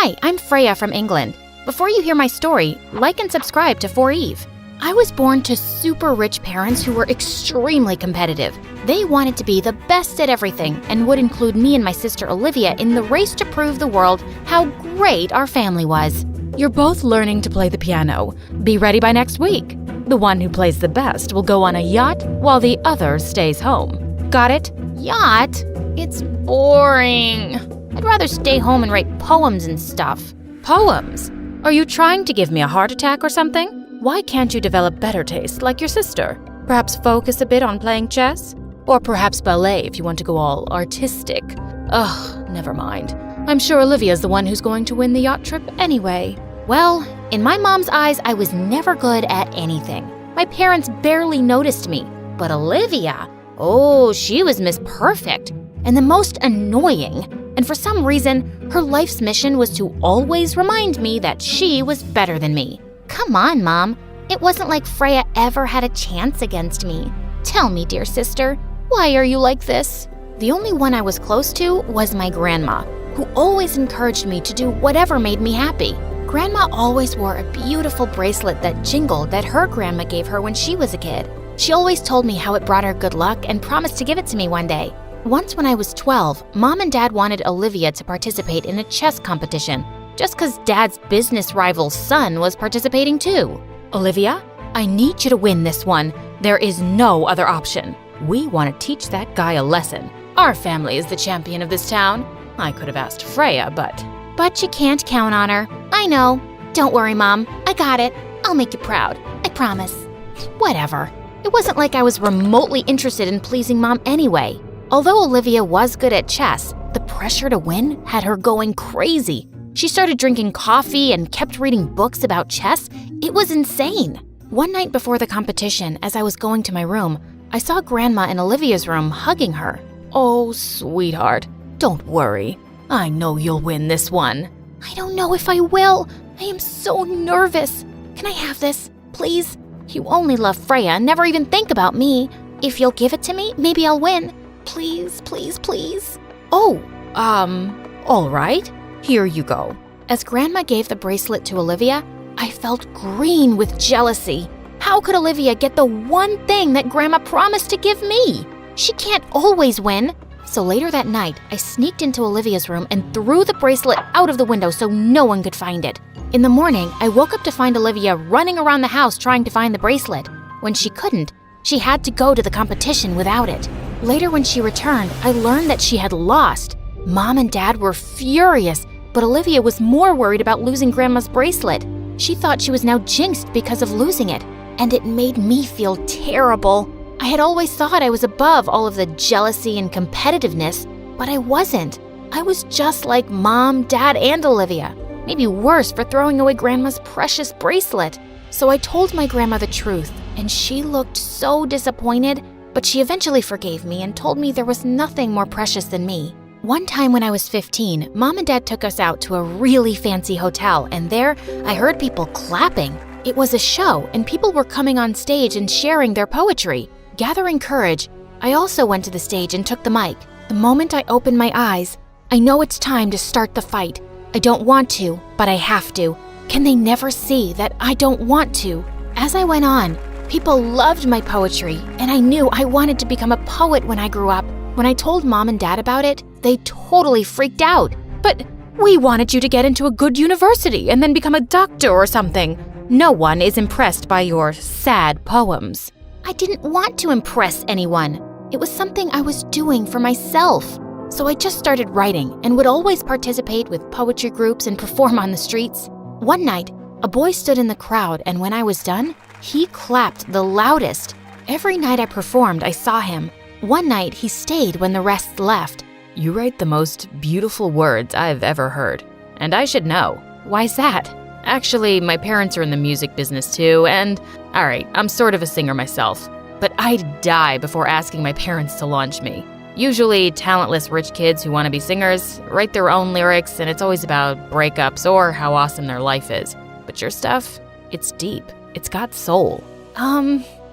Hi, I'm Freya from England. Before you hear my story, like and subscribe to For Eve. I was born to super rich parents who were extremely competitive. They wanted to be the best at everything and would include me and my sister Olivia in the race to prove the world how great our family was. You're both learning to play the piano. Be ready by next week. The one who plays the best will go on a yacht while the other stays home. Got it? Yacht? It's boring. I'd rather stay home and write poems and stuff. Poems? Are you trying to give me a heart attack or something? Why can't you develop better taste like your sister? Perhaps focus a bit on playing chess? Or perhaps ballet if you want to go all artistic. Ugh, never mind. I'm sure Olivia's the one who's going to win the yacht trip anyway. Well, in my mom's eyes, I was never good at anything. My parents barely noticed me. But Olivia, oh, she was Miss Perfect and the most annoying. And for some reason, her life's mission was to always remind me that she was better than me. Come on, Mom. It wasn't like Freya ever had a chance against me. Tell me, dear sister, why are you like this? The only one I was close to was my grandma, who always encouraged me to do whatever made me happy. Grandma always wore a beautiful bracelet that jingled that her grandma gave her when she was a kid. She always told me how it brought her good luck and promised to give it to me one day. Once when I was 12, Mom and Dad wanted Olivia to participate in a chess competition, just because Dad's business rival's son was participating too. Olivia, I need you to win this one. There is no other option. We want to teach that guy a lesson. Our family is the champion of this town. I could have asked Freya, but you can't count on her. I know. Don't worry, Mom. I got it. I'll make you proud. I promise. Whatever. It wasn't like I was remotely interested in pleasing Mom anyway. Although Olivia was good at chess, the pressure to win had her going crazy. She started drinking coffee and kept reading books about chess. It was insane. One night before the competition, as I was going to my room, I saw Grandma in Olivia's room hugging her. Oh, sweetheart, don't worry. I know you'll win this one. I don't know if I will. I am so nervous. Can I have this, please? You only love Freya and never even think about me. If you'll give it to me, maybe I'll win. Please, please, please. Oh, all right. Here you go. As Grandma gave the bracelet to Olivia, I felt green with jealousy. How could Olivia get the one thing that Grandma promised to give me? She can't always win. So later that night, I sneaked into Olivia's room and threw the bracelet out of the window so no one could find it. In the morning, I woke up to find Olivia running around the house trying to find the bracelet. When she couldn't, she had to go to the competition without it. Later when she returned, I learned that she had lost. Mom and Dad were furious, but Olivia was more worried about losing Grandma's bracelet. She thought she was now jinxed because of losing it, and it made me feel terrible. I had always thought I was above all of the jealousy and competitiveness, but I wasn't. I was just like Mom, Dad, and Olivia. Maybe worse for throwing away Grandma's precious bracelet. So I told my grandma the truth, and she looked so disappointed, but she eventually forgave me and told me there was nothing more precious than me. One time when I was 15, Mom and Dad took us out to a really fancy hotel, and there I heard people clapping. It was a show, and people were coming on stage and sharing their poetry. Gathering courage, I also went to the stage and took the mic. The moment I opened my eyes, I know it's time to start the fight. I don't want to, but I have to. Can they never see that I don't want to? As I went on, people loved my poetry, and I knew I wanted to become a poet when I grew up. When I told Mom and Dad about it, they totally freaked out. But we wanted you to get into a good university and then become a doctor or something. No one is impressed by your sad poems. I didn't want to impress anyone. It was something I was doing for myself. So I just started writing and would always participate with poetry groups and perform on the streets. One night, a boy stood in the crowd, and when I was done, he clapped the loudest. Every night I performed, I saw him. One night, he stayed when the rest left. You write the most beautiful words I've ever heard. And I should know. Why's that? Actually, my parents are in the music business too, and alright, I'm sort of a singer myself. But I'd die before asking my parents to launch me. Usually, talentless rich kids who want to be singers write their own lyrics, and it's always about breakups or how awesome their life is. But your stuff, it's deep. It's got soul.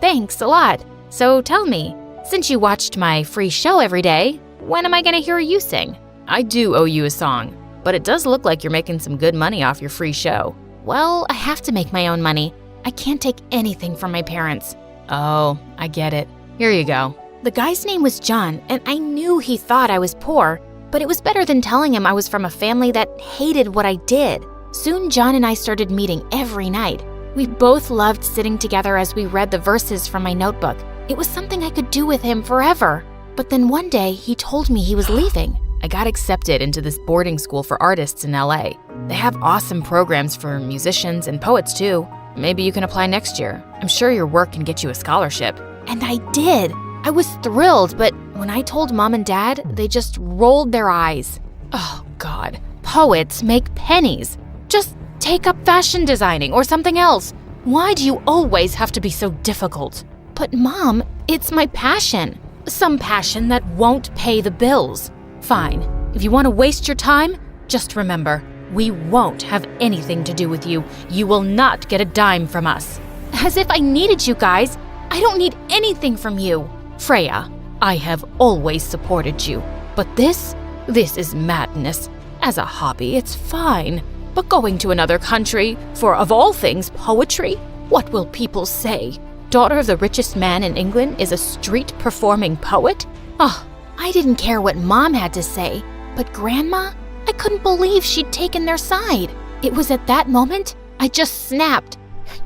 Thanks a lot. So tell me, since you watched my free show every day, when am I gonna hear you sing? I do owe you a song. but it does look like you're making some good money off your free show. Well, I have to make my own money. I can't take anything from my parents. Oh, I get it. Here you go. The guy's name was John, and I knew he thought I was poor, but it was better than telling him I was from a family that hated what I did. Soon, John and I started meeting every night. We both loved sitting together as we read the verses from my notebook. It was something I could do with him forever. But then one day, he told me he was leaving. I got accepted into this boarding school for artists in LA. They have awesome programs for musicians and poets too. Maybe you can apply next year. I'm sure your work can get you a scholarship. And I did. I was thrilled, but when I told Mom and Dad, they just rolled their eyes. Oh, God. Poets make pennies. Just take up fashion designing or something else. Why do you always have to be so difficult? But Mom, it's my passion. Some passion that won't pay the bills. Fine. If you want to waste your time, just remember, we won't have anything to do with you. You will not get a dime from us. As if I needed you guys. I don't need anything from you. Freya, I have always supported you. But this is madness. As a hobby, it's fine. But going to another country for, of all things, poetry? What will people say? Daughter of the richest man in England is a street-performing poet? Oh, I didn't care what Mom had to say. But Grandma? I couldn't believe she'd taken their side. It was at that moment I just snapped.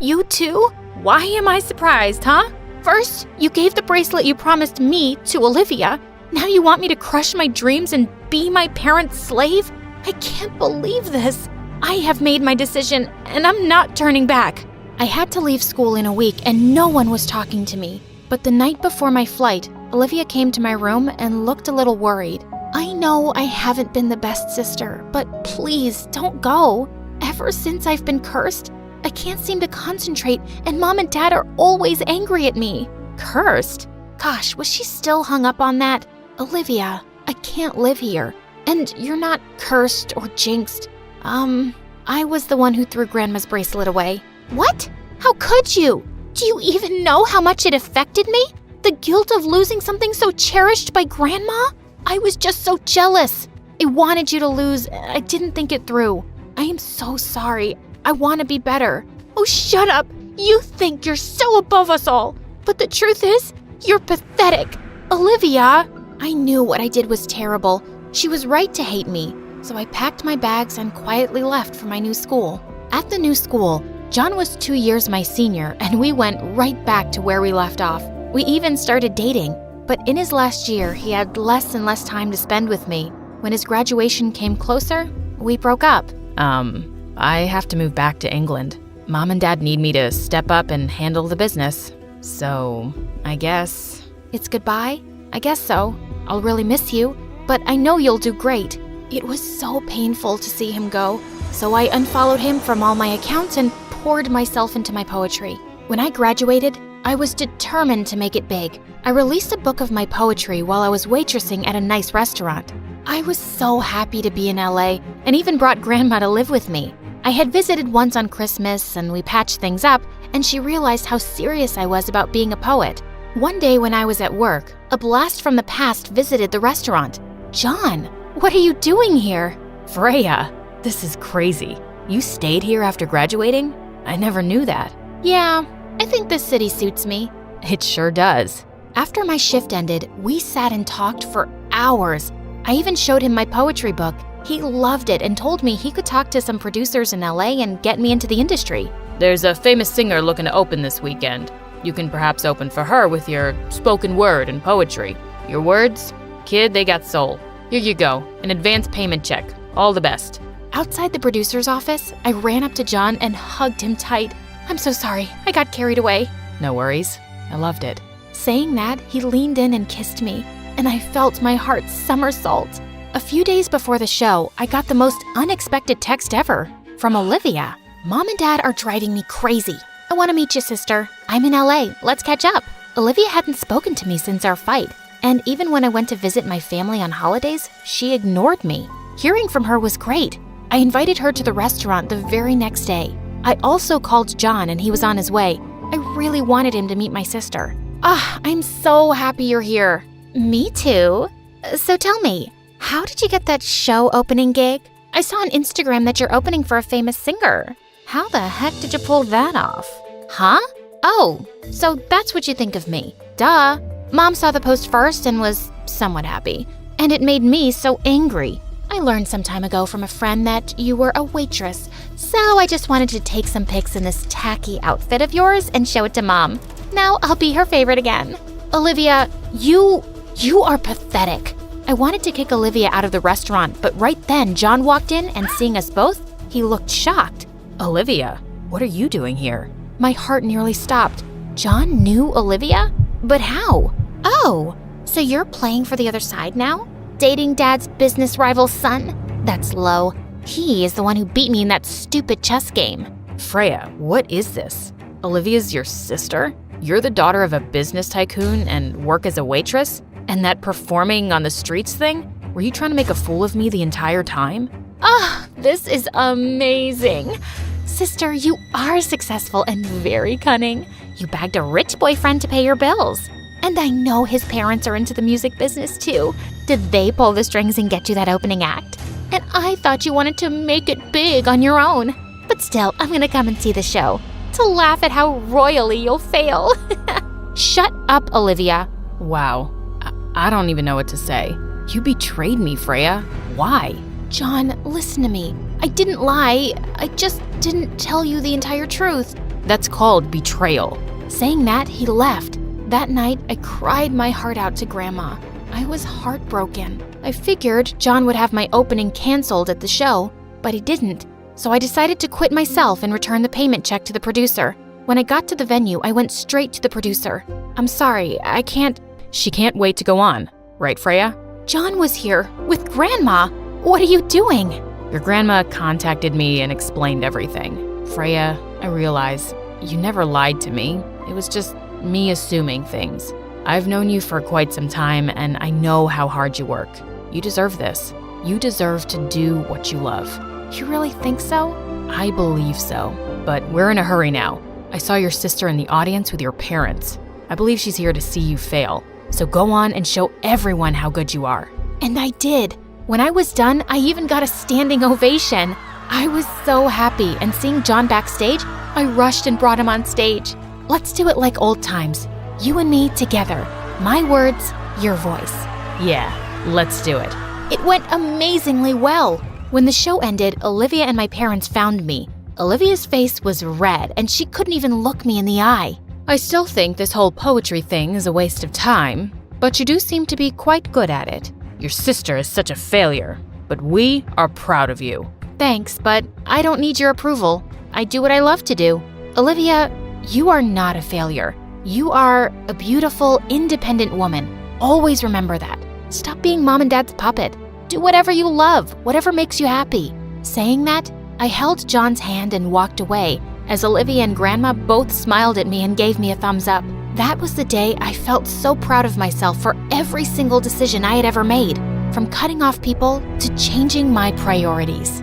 You too? Why am I surprised, huh? First, you gave the bracelet you promised me to Olivia. Now you want me to crush my dreams and be my parents' slave? I can't believe this. I have made my decision, and I'm not turning back. I had to leave school in a week, and no one was talking to me. But the night before my flight, Olivia came to my room and looked a little worried. I know I haven't been the best sister, but please don't go. Ever since I've been cursed, I can't seem to concentrate, and Mom and Dad are always angry at me. Cursed? Gosh, was she still hung up on that? Olivia, I can't live here. And you're not cursed or jinxed. I was the one who threw Grandma's bracelet away. What? How could you? Do you even know how much it affected me? The guilt of losing something so cherished by Grandma? I was just so jealous. I wanted you to lose. I didn't think it through. I am so sorry. I want to be better. Oh, shut up. You think you're so above us all. But the truth is, you're pathetic. Olivia, I knew what I did was terrible. She was right to hate me. So I packed my bags and quietly left for my new school. At the new school, John was 2 years my senior, and we went right back to where we left off. We even started dating. But in his last year, he had less and less time to spend with me. When his graduation came closer, we broke up. I have to move back to England. Mom and Dad need me to step up and handle the business. So, I guess... It's goodbye? I guess so. I'll really miss you, but I know you'll do great. It was so painful to see him go, so I unfollowed him from all my accounts and poured myself into my poetry. When I graduated, I was determined to make it big. I released a book of my poetry while I was waitressing at a nice restaurant. I was so happy to be in LA and even brought Grandma to live with me. I had visited once on Christmas and we patched things up, and she realized how serious I was about being a poet. One day when I was at work, a blast from the past visited the restaurant. John, what are you doing here? Freya, this is crazy. You stayed here after graduating? I never knew that. Yeah, I think this city suits me. It sure does. After my shift ended, we sat and talked for hours. I even showed him my poetry book. He loved it and told me he could talk to some producers in LA and get me into the industry. There's a famous singer looking to open this weekend. You can perhaps open for her with your spoken word and poetry. Your words? Kid, they got soul. Here you go, an advance payment check. All the best. Outside the producer's office, I ran up to John and hugged him tight. I'm so sorry, I got carried away. No worries, I loved it. Saying that, he leaned in and kissed me, and I felt my heart somersault. A few days before the show, I got the most unexpected text ever from Olivia. Mom and Dad are driving me crazy. I want to meet you, sister. I'm in LA. Let's catch up. Olivia hadn't spoken to me since our fight, and even when I went to visit my family on holidays, she ignored me. Hearing from her was great. I invited her to the restaurant the very next day. I also called John and he was on his way. I really wanted him to meet my sister. I'm so happy you're here. Me too. So tell me, how did you get that show opening gig? I saw on Instagram that you're opening for a famous singer. How the heck did you pull that off? Huh? Oh, so that's what you think of me. Duh. Mom saw the post first and was somewhat happy. And it made me so angry. I learned some time ago from a friend that you were a waitress, so I just wanted to take some pics in this tacky outfit of yours and show it to Mom. Now I'll be her favorite again. Olivia, you are pathetic. I wanted to kick Olivia out of the restaurant, but right then John walked in and seeing us both, he looked shocked. Olivia, what are you doing here? My heart nearly stopped. John knew Olivia? But how? Oh, so you're playing for the other side now? Dating Dad's business rival's son? That's low. He is the one who beat me in that stupid chess game. Freya, what is this? Olivia's your sister? You're the daughter of a business tycoon and work as a waitress? And that performing on the streets thing? Were you trying to make a fool of me the entire time? This is amazing. Sister, you are successful and very cunning. You bagged a rich boyfriend to pay your bills. And I know his parents are into the music business too. Did they pull the strings and get you that opening act? And I thought you wanted to make it big on your own. But still, I'm gonna come and see the show to laugh at how royally you'll fail. Shut up, Olivia. Wow, I don't even know what to say. You betrayed me, Freya. Why? John, listen to me. I didn't lie. I just didn't tell you the entire truth. That's called betrayal. Saying that, he left. That night, I cried my heart out to Grandma. I was heartbroken. I figured John would have my opening canceled at the show, but he didn't. So I decided to quit myself and return the payment check to the producer. When I got to the venue, I went straight to the producer. I'm sorry, I can't... She can't wait to go on, right, Freya? John was here with Grandma. What are you doing? Your grandma contacted me and explained everything. Freya, I realize you never lied to me. It was just me assuming things. I've known you for quite some time, and I know how hard you work. You deserve this. You deserve to do what you love. You really think so? I believe so, but we're in a hurry now. I saw your sister in the audience with your parents. I believe she's here to see you fail. So go on and show everyone how good you are. And I did. When I was done, I even got a standing ovation. I was so happy, and seeing John backstage, I rushed and brought him on stage. Let's do it like old times. You and me together. My words, your voice. Yeah, let's do it. It went amazingly well. When the show ended, Olivia and my parents found me. Olivia's face was red, and she couldn't even look me in the eye. I still think this whole poetry thing is a waste of time, but you do seem to be quite good at it. Your sister is such a failure, but we are proud of you. Thanks, but I don't need your approval. I do what I love to do. Olivia, you are not a failure. You are a beautiful, independent woman. Always remember that. Stop being Mom and Dad's puppet. Do whatever you love, whatever makes you happy. Saying that, I held John's hand and walked away, as Olivia and Grandma both smiled at me and gave me a thumbs up. That was the day I felt so proud of myself for every single decision I had ever made, from cutting off people to changing my priorities.